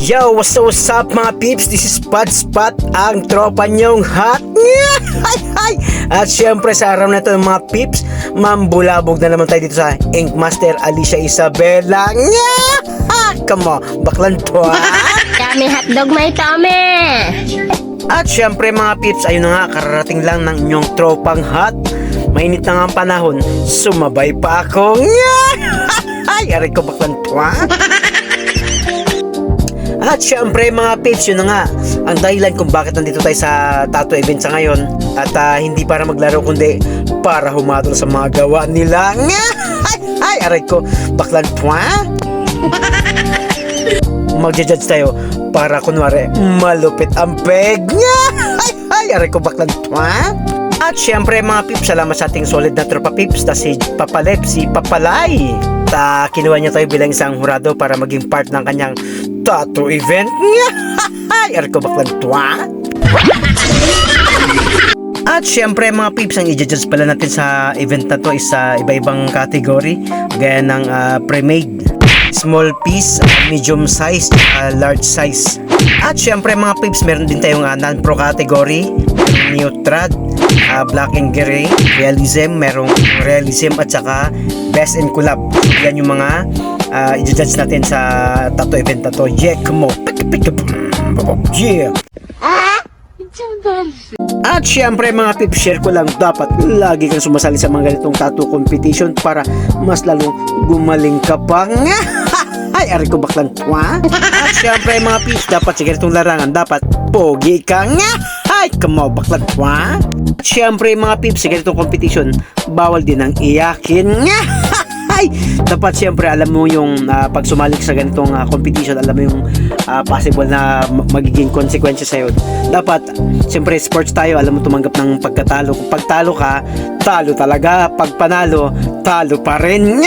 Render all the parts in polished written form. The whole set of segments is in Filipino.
Yo, what's up mga peeps? This is Spot, ang tropa nyong hot. At syempre sa araw na ito mga peeps, mambulabog na naman tayo dito sa Ink Master Alicia Isabela. Come on, baklan to ha? Yummy hotdog may tome! At syempre mga peeps, ayun na nga, kararating lang ng inyong tropang hot. Mainit na nga ang panahon, sumabay pa ako. Ay, aray ko baklan to ha? At syempre mga peeps, yun na nga ang dahilan kung bakit nandito tayo sa tattoo event sa ngayon. At hindi para maglaro kundi para humadol sa mga gawa nila. Ay, aray ko, baklan po ha? Magja-judge tayo para kunwari malupit ang peg. Ay, aray ko, baklan po ha? At syempre mga peeps, salamat sa ating solid na tropa peeps na si Papalep, si Papalay. Kinuha niya tayo bilang isang hurado para maging part ng kanyang tattoo event. Ay, aray ko baklan tuwa. At syempre mga peeps, ang i-judge pala natin sa event na to is sa iba-ibang category gaya ng pre-made, small piece, medium size, large size. At syempre mga peeps, meron din tayong non-pro category, neutral, black and gray, realism, merong realism at saka best in collab. Yan yung mga i-judge natin sa tattoo event na to. Yeah, come on. Yeah. At syempre mga peeps, share ko lang, dapat lagi kang sumasali sa mga ganitong tattoo competition para mas lalong gumaling ka pa. Ay, aray ko baklan tuwa. At syempre mga peeps, dapat sa ganitong larangan dapat pogi ka. Ay, kamaw baklan tuwa. At syempre mga peeps, sa ganitong competition bawal din ang iyakin. Ay, dapat siyempre alam mo yung pag sumalik sa ganitong competition, alam mo yung possible na magiging consequences sa'yo. Dapat siyempre sports tayo, alam mo tumanggap ng pagkatalo. Kung pagtalo ka, talo talaga. Pag panalo, talo pa rin.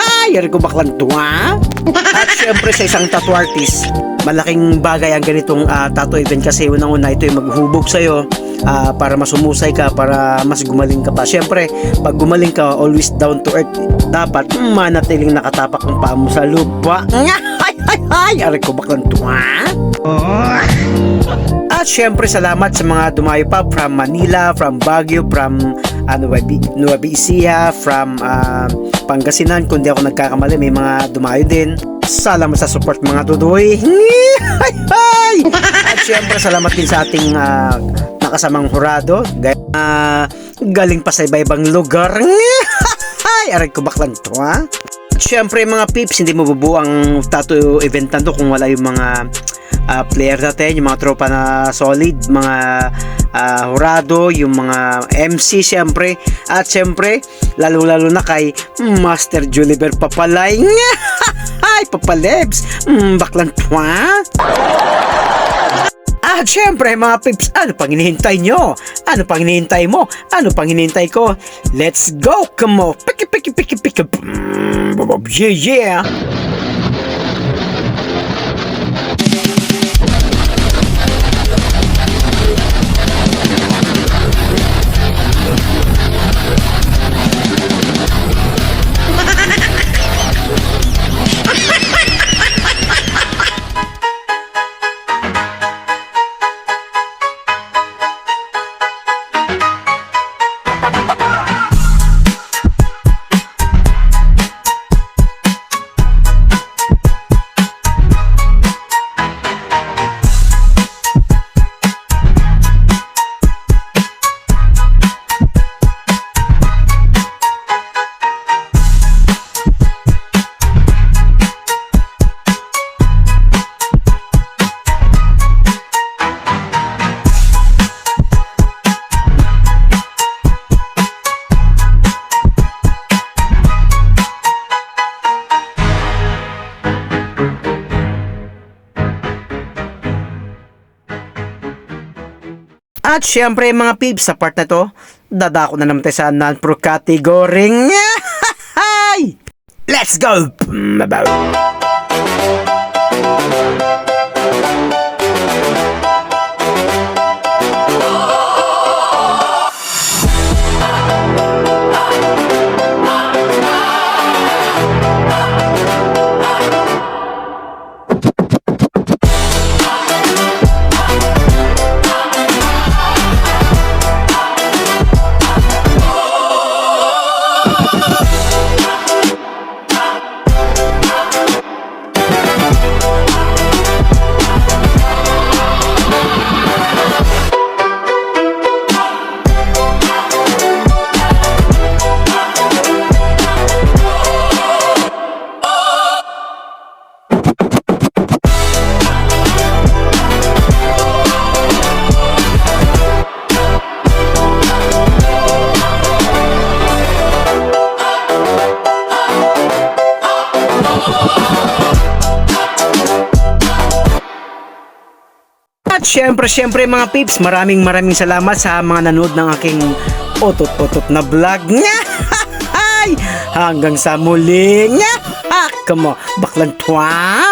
Ay, yari ko baklan tuwa. At siyempre sa isang tattoo artist, malaking bagay ang ganitong tattoo event kasi unang-una ito yung maghubog sa'yo para mas humusay ka, para mas gumaling ka pa. Siyempre, pag gumaling ka, always down to earth. Dapat manatiling nakatapak ang paa mo sa lupa. Ay, aray ko baklan tuwa. At syempre, salamat sa mga dumayo pa from Manila, from Baguio, from Nueva Ecija, from Pangasinan. Kung di ako nagkakamali, may mga dumayo din. Salamat sa support mga tudoy. At syempre, salamat din sa ating nakasamang hurado. Galing pa sa iba-ibang lugar. Ay, aray ko baklan to ha. Syempre mga peeps, hindi mo bubuo ang tattoo event na to kung wala yung mga player natin, yung mga tropa na solid, mga hurado, yung mga MC syempre. At syempre, lalo-lalo na kay Master Juliver Papalay. Ay, Papalebs, baklan to ha. At syempre mga peeps, ano pang hinihintay nyo? Ano pang hinihintay mo? Ano pang hinihintay ko? Let's go! Come on! Piki! Yeah! At syempre mga peeps, sa part na to, dadako na naman tayo sa non-pro category. Let's go! syempre mga pips, maraming salamat sa mga nanood ng aking otot-otot na vlog. Hanggang sa muli. Kamo, baklang twa.